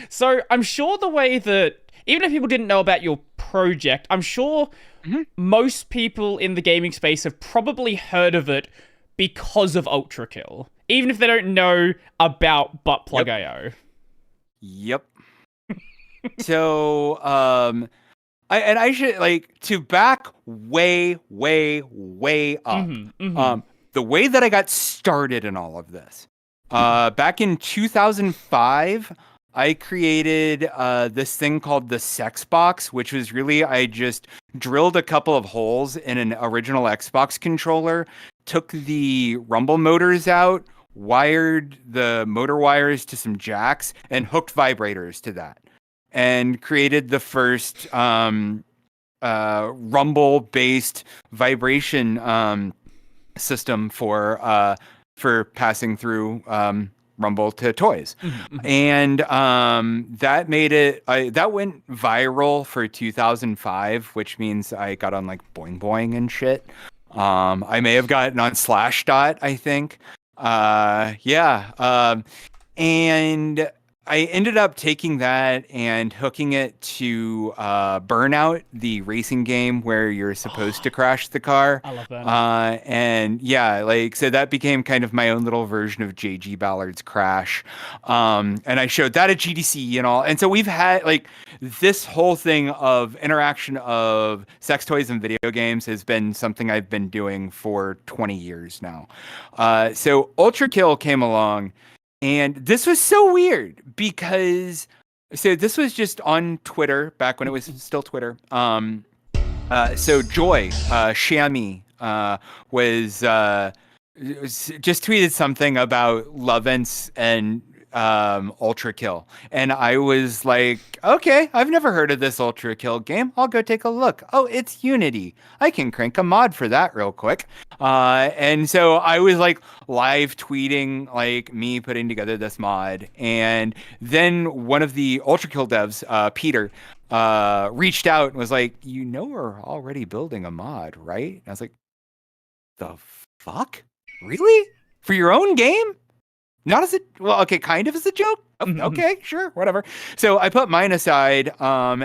So I'm sure the way that even if people didn't know about your project, I'm sure Mhm. most people in the gaming space have probably heard of it because of Ultrakill, even if they don't know about Yep. buttplug.io. Yep. So, I should like to back way, way, way up. Mm-hmm. Mm-hmm. The way that I got started in all of this, back in 2005, I created this thing called the Sex Box, which was really I just drilled a couple of holes in an original Xbox controller, took the rumble motors out, wired the motor wires to some jacks, and hooked vibrators to that, and created the first rumble based vibration system for passing through rumble to toys. Mm-hmm. And that made it that went viral for 2005, which means I got on like Boing Boing and shit. I may have gotten on Slashdot, I think. Yeah. And I ended up taking that and hooking it to Burnout, the racing game where you're supposed to crash the car. I love Burnout. And yeah, like, so that became kind of my own little version of JG Ballard's Crash. And I showed that at GDC and all. And so we've had like this whole thing of interaction of sex toys and video games has been something I've been doing for 20 years now. So Ultrakill came along. And this was so weird because so this was just on Twitter back when it was still Twitter. So Joy Shami was just tweeted something about Lovence and Ultrakill, and I was like, okay, I've never heard of this Ultrakill game. I'll go take a look. Oh, it's Unity. I can crank a mod for that real quick. And so I was like live tweeting like me putting together this mod, and then one of the Ultrakill devs, Peter, reached out and was like, we're already building a mod, right? And I was like, the fuck? Really? For your own game? Not as a well, okay, kind of as a joke. Oh, okay, sure, whatever. So I put mine aside, but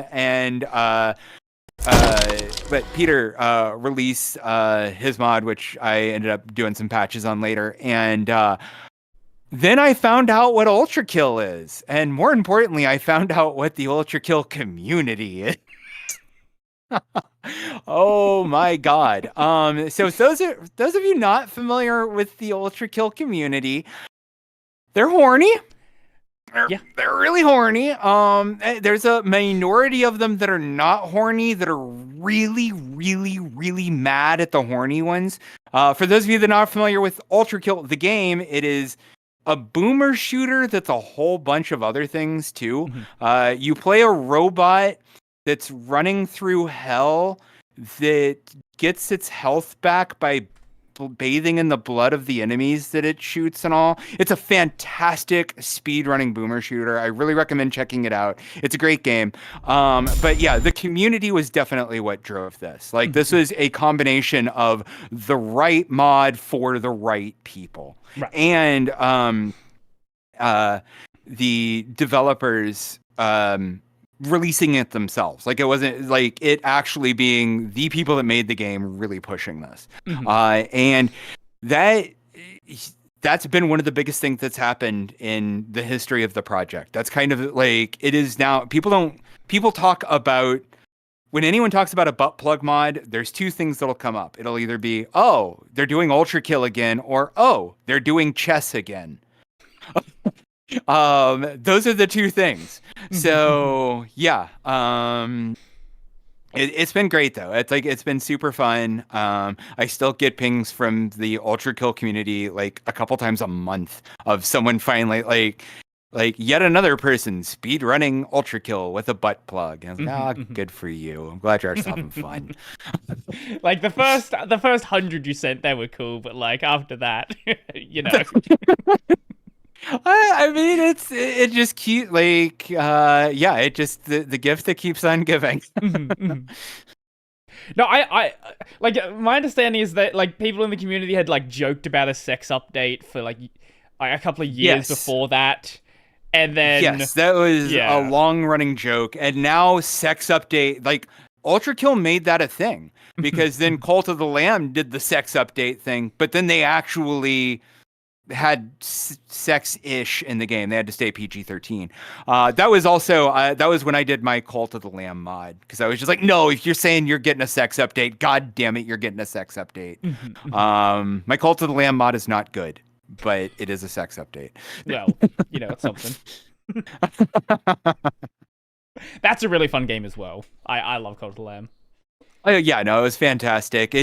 Peter released his mod, which I ended up doing some patches on later, and then I found out what Ultrakill is, and more importantly, I found out what the Ultrakill community is. Oh my god. So those of you not familiar with the Ultrakill community, they're horny. Yeah. They're really horny. There's a minority of them that are not horny, that are really, really, really mad at the horny ones. For those of you that are not familiar with Ultrakill, the game, it is a boomer shooter that's a whole bunch of other things too. You play a robot that's running through hell that gets its health back by bathing in the blood of the enemies that it shoots and all. It's a fantastic speedrunning boomer shooter. I really recommend checking it out. It's a great game. But yeah, the community was definitely what drove this. Like, this was a combination of the right mod for the right people. Right. And the developers releasing it themselves. Like, it wasn't like it actually being the people that made the game really pushing this. And that's been one of the biggest things that's happened in the history of the project. That's kind of like, it is now, people talk about, when anyone talks about a butt plug mod, there's two things that'll come up. It'll either be, oh, they're doing Ultrakill again, or, oh, they're doing chess again. Those are the two things. So yeah, it's been great though. It's been super fun. I still get pings from the Ultrakill community like a couple times a month of someone finally like yet another person speed running Ultrakill with a butt plug. And I was like, good for you. I'm glad you're having fun. Like the first 100 you sent, they were cool, but like after that, you know. I mean, it just cute, like, yeah, it just the gift that keeps on giving. No, I like, my understanding is that like people in the community had like joked about a sex update for like a couple of years before that, And then yes, that was yeah. a long running joke. And now sex update, like Ultrakill made that a thing because then Cult of the Lamb did the sex update thing, but then they actually had sex-ish in the game. They had to stay PG-13. That was also that was when I did my Cult of the Lamb mod, because I was just like, no, if you're saying you're getting a sex update, god damn it, you're getting a sex update. My Cult of the Lamb mod is not good, but it is a sex update. Well, it's something. That's a really fun game as well. I love Cult of the Lamb. Oh yeah, no, it was fantastic.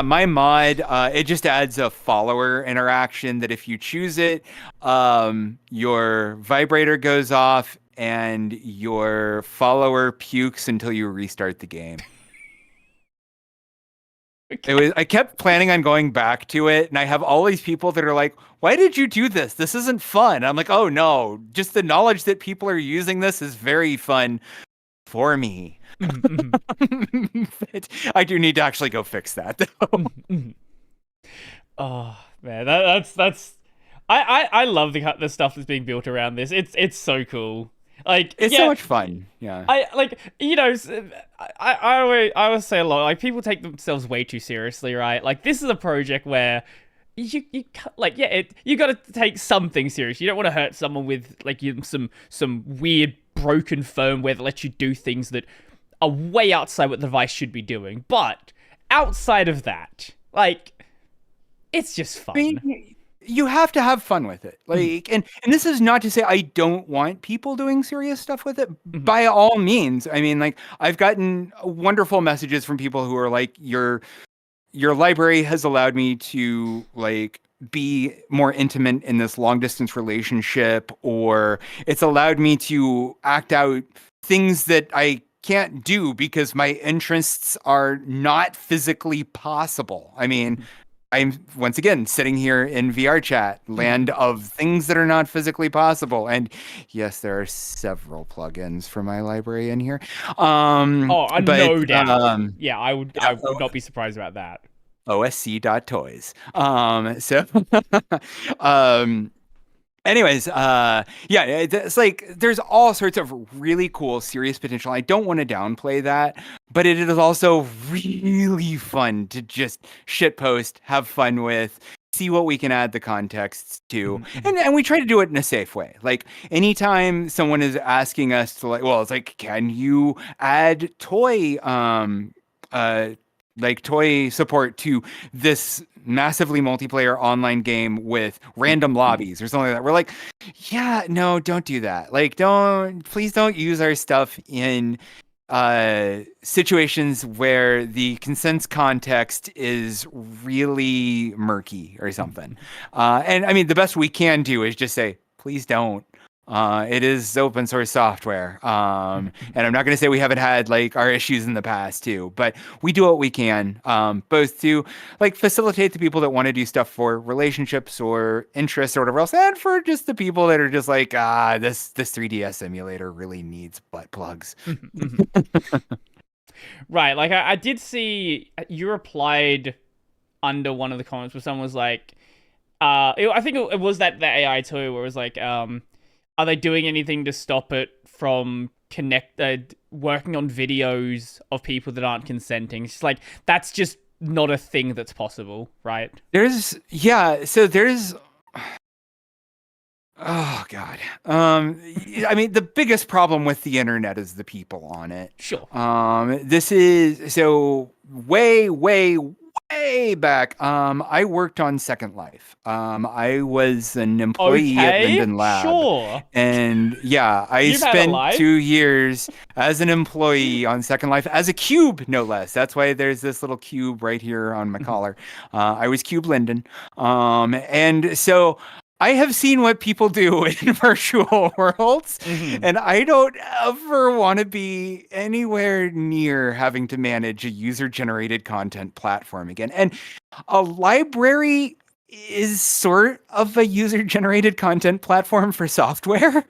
My mod, it just adds a follower interaction that if you choose it, your vibrator goes off and your follower pukes until you restart the game. Okay. I kept planning on going back to it, and I have all these people that are like, why did you do this? This isn't fun. I'm like, oh no, just the knowledge that people are using this is very fun for me. I do need to actually go fix that though. Oh man, that's I love the stuff that's being built around this. It's so cool. Like it's so much fun. Yeah. I always say a lot, like people take themselves way too seriously, right? Like this is a project where you got to take something serious. You don't want to hurt someone with like some weird broken firmware that lets you do things that are way outside what the device should be doing. But outside of that, like, it's just fun. I mean, you have to have fun with it. Like, and this is not to say I don't want people doing serious stuff with it. By all means. I mean, like, I've gotten wonderful messages from people who are like, your library has allowed me to like be more intimate in this long distance relationship, or it's allowed me to act out things that I can't do because my interests are not physically possible. I mean, I'm once again sitting here in VR chat, land of things that are not physically possible. And yes, there are several plugins for my library in here. No doubt. Yeah, I would not be surprised about that. OSC.toys. Anyways, it's like there's all sorts of really cool, serious potential. I don't want to downplay that, but it is also really fun to just shitpost, have fun with, see what we can add the contexts to, and we try to do it in a safe way. Like anytime someone is asking us to it's like, can you add toy toy support to this massively multiplayer online game with random lobbies or something like that. We're like, yeah, no, don't do that. Like, please don't use our stuff in situations where the consents context is really murky or something. And I mean, the best we can do is just say, please don't. It is open source software. And I'm not going to say we haven't had like our issues in the past too, but we do what we can, both to like facilitate the people that want to do stuff for relationships or interests or whatever else, and for just the people that are just like, this 3DS emulator really needs butt plugs. Right. Like I did see you replied under one of the comments where someone was like, I think it was the AI tool where it was like, are they doing anything to stop it from working on videos of people that aren't consenting? It's just like, that's just not a thing that's possible, right? Oh God. I mean, the biggest problem with the internet is the people on it. Sure. This is so way back. I worked on Second Life. I was an employee at Linden Lab. Sure. And yeah, I spent 2 years as an employee on Second Life as a cube, no less. That's why there's this little cube right here on my collar. I was Cube Linden. And so I have seen what people do in virtual worlds, and I don't ever want to be anywhere near having to manage a user-generated content platform again. And a library is sort of a user-generated content platform for software,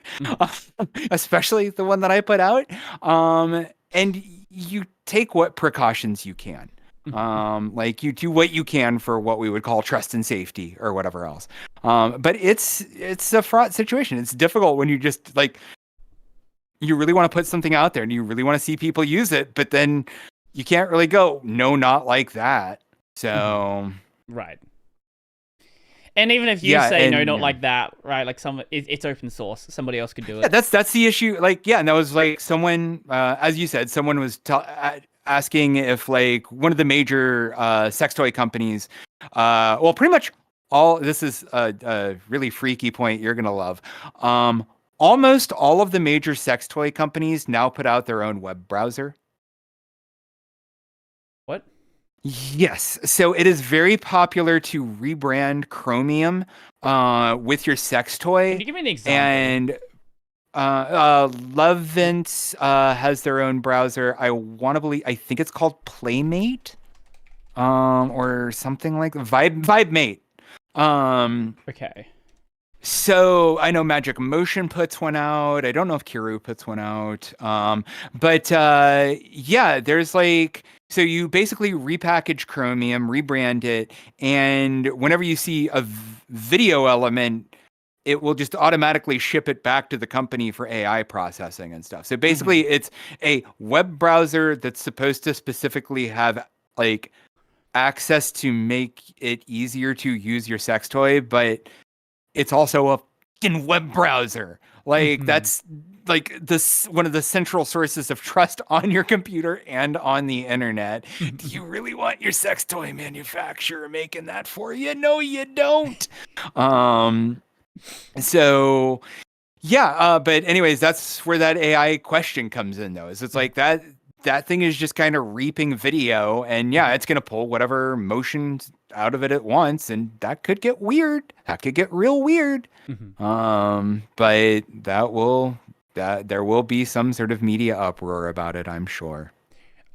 especially the one that I put out. And you take what precautions you can. Like you do what you can for what we would call trust and safety or whatever else. But it's a fraught situation. It's difficult when you just like you really want to put something out there and you really want to see people use it, but then you can't really go, no, not like that. So right. And even if you say no, not like that, right? Like it's open source. Somebody else could do it. Yeah, that's the issue. Like, yeah, and that was like someone, as you said, someone was asking if like one of the major sex toy companies, well, pretty much all. This is a really freaky point you're gonna love. Almost all of the major sex toy companies now put out their own web browser. What? Yes. So it is very popular to rebrand Chromium with your sex toy. Can you give me an example? And Levent has their own browser. I think it's called Playmate or something like VibeMate. Okay. So I know Magic Motion puts one out. I don't know if Kiru puts one out. But yeah, there's like, so you basically repackage Chromium, rebrand it, and whenever you see a video element, it will just automatically ship it back to the company for AI processing and stuff. So basically it's a web browser that's supposed to specifically have like access to make it easier to use your sex toy, but it's also a fucking web browser. Like that's like this one of the central sources of trust on your computer and on the internet. Do you really want your sex toy manufacturer making that for you? No, you don't. So yeah, but anyways, that's where that AI question comes in though. Is it's like that thing is just kind of reaping video, and yeah, it's gonna pull whatever motion out of it at once, and that could get weird. That could get real weird. But there will be some sort of media uproar about it, I'm sure.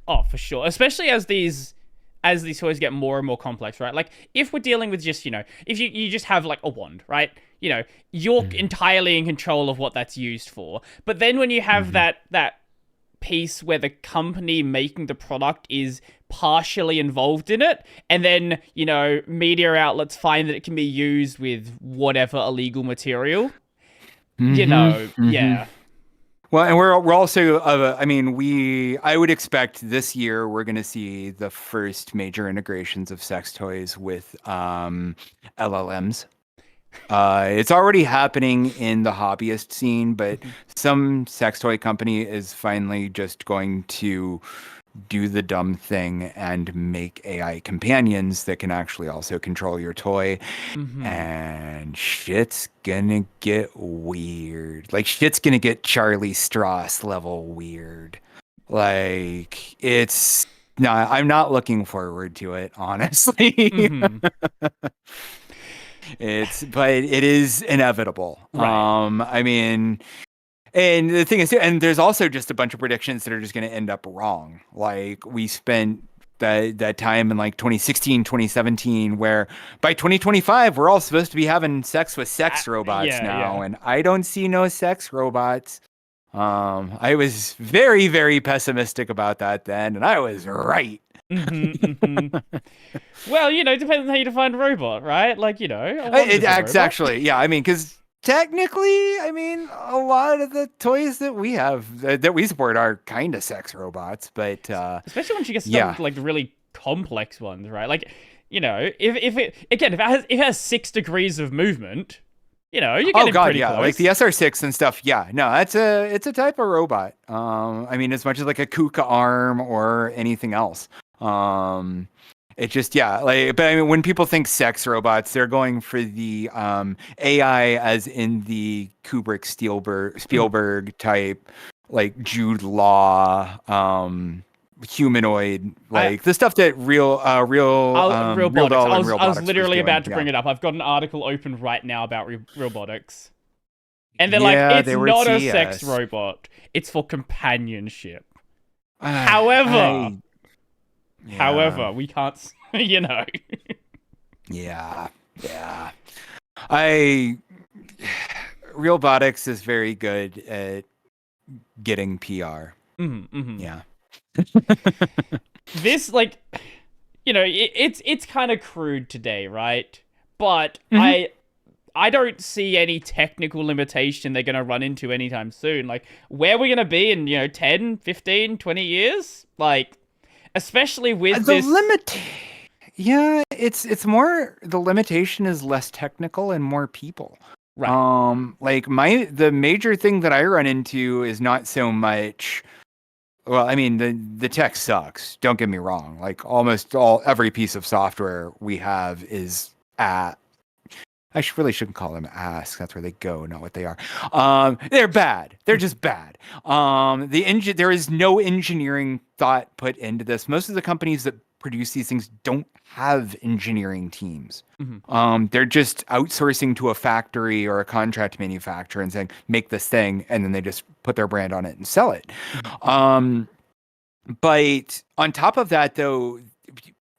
Oh, for sure. Especially as these toys get more and more complex, right? Like if we're dealing with just, if you just have like a wand, right? You're entirely in control of what that's used for. But then when you have that piece where the company making the product is partially involved in it, and then media outlets find that it can be used with whatever illegal material, yeah. Well, and we're also I would expect this year we're going to see the first major integrations of sex toys with LLMs. It's already happening in the hobbyist scene, but some sex toy company is finally just going to do the dumb thing and make AI companions that can actually also control your toy. And shit's gonna get weird. Like shit's gonna get Charlie Strauss level weird. Like I'm not looking forward to it, honestly. But it is inevitable. Right. And the thing is, and there's also just a bunch of predictions that are just going to end up wrong. Like we spent that time in like 2016, 2017, where by 2025, we're all supposed to be having sex with sex robots now. And I don't see no sex robots. I was very, very pessimistic about that then. And I was right. Well, depends on how you define robot, right? Like, actually, yeah. Because technically, a lot of the toys that we have that we support are kind of sex robots, but especially once you get stuff like the really complex ones, right? Like, if it has 6 degrees of movement, you're getting pretty close. Like the SR6 and stuff. Yeah, no, it's a type of robot. As much as like a KUKA arm or anything else. It just but when people think sex robots, they're going for the AI as in the Kubrick Spielberg type, like Jude Law, humanoid, like the stuff that Real Robotics. I was literally about to bring it up. I've got an article open right now about Robotics, and they're like, it's not a sex robot; it's for companionship. However, we can't, Yeah. Realbotics is very good at getting PR. Yeah. This, like, you know, it's kind of crude today, right? But Mhm. I don't see any technical limitation they're going to run into anytime soon. Like, where we're going to be in, 10, 15, 20 years? Like, especially with The this. limit, yeah, it's more the limitation is less technical and more people. Right. Like the major thing that I run into is not so much. Well, I mean, the tech sucks. Don't get me wrong. Like almost every piece of software we have is at. Really shouldn't call them ass. That's where they go, not what they are. They're bad. They're just bad. There is no engineering thought put into this. Most of the companies that produce these things don't have engineering teams. Mhm. They're just outsourcing to a factory or a contract manufacturer and saying, make this thing, and then they just put their brand on it and sell it. Mhm. But on top of that, though,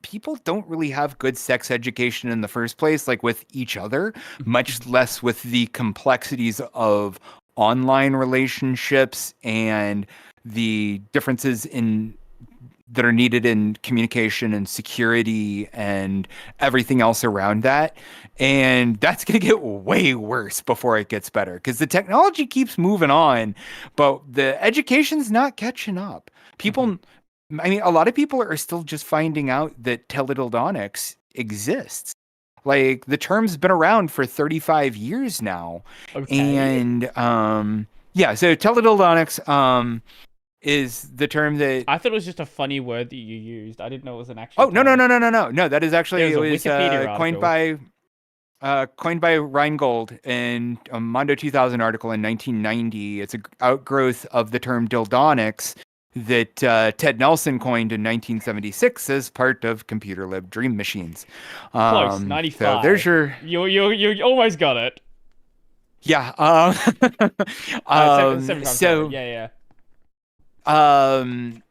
people don't really have good sex education in the first place, like with each other, much less with the complexities of online relationships and the differences in that are needed in communication and security and everything else around that. And that's going to get way worse before it gets better because the technology keeps moving on, but the education's not catching up. Mhm. I mean, a lot of people are still just finding out that teledildonics exists. Like the term's been around for 35 years now. Okay. And yeah, so teledildonics is the term that I thought it was just a funny word that you used. I didn't know it was an actual oh no no term. no no no no no that is There actually was it a was Wikipedia article. coined by Reingold in a Mondo 2000 article in 1990. It's a outgrowth of the term dildonics that Ted Nelson coined in 1976 as part of computer lib dream machines. Close, So there's 95. your You almost got it. yeah. 75, sorry. So Yeah, yeah. um,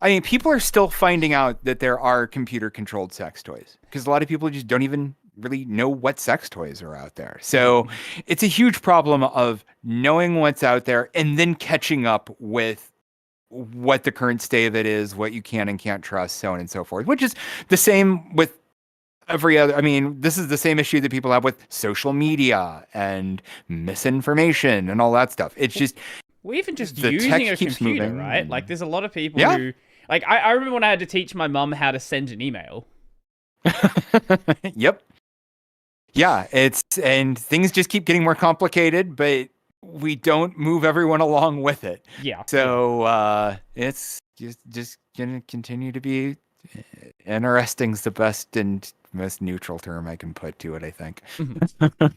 I mean, people are still finding out that there are computer controlled sex toys because a lot of people just don't even really know what sex toys are out there. Mhm, So mhm. it's a huge problem of knowing what's out there and then catching up with what the current state of it is, what you can and can't trust, so on and so forth, which is the same with every other. I mean, this is the same issue that people have with social media and misinformation and all that stuff. It's just Well, even just the using tech a keeps computer, moving. right? Like, And there's a lot of people yeah. who, like, I remember when I had to teach my mum how to send an email. Yep. Yeah, and things just keep getting more complicated, but we don't move everyone along with it. Yeah, yeah. So it's just gonna continue to be interesting's the best and most neutral term I can put to it, I think. Mhm.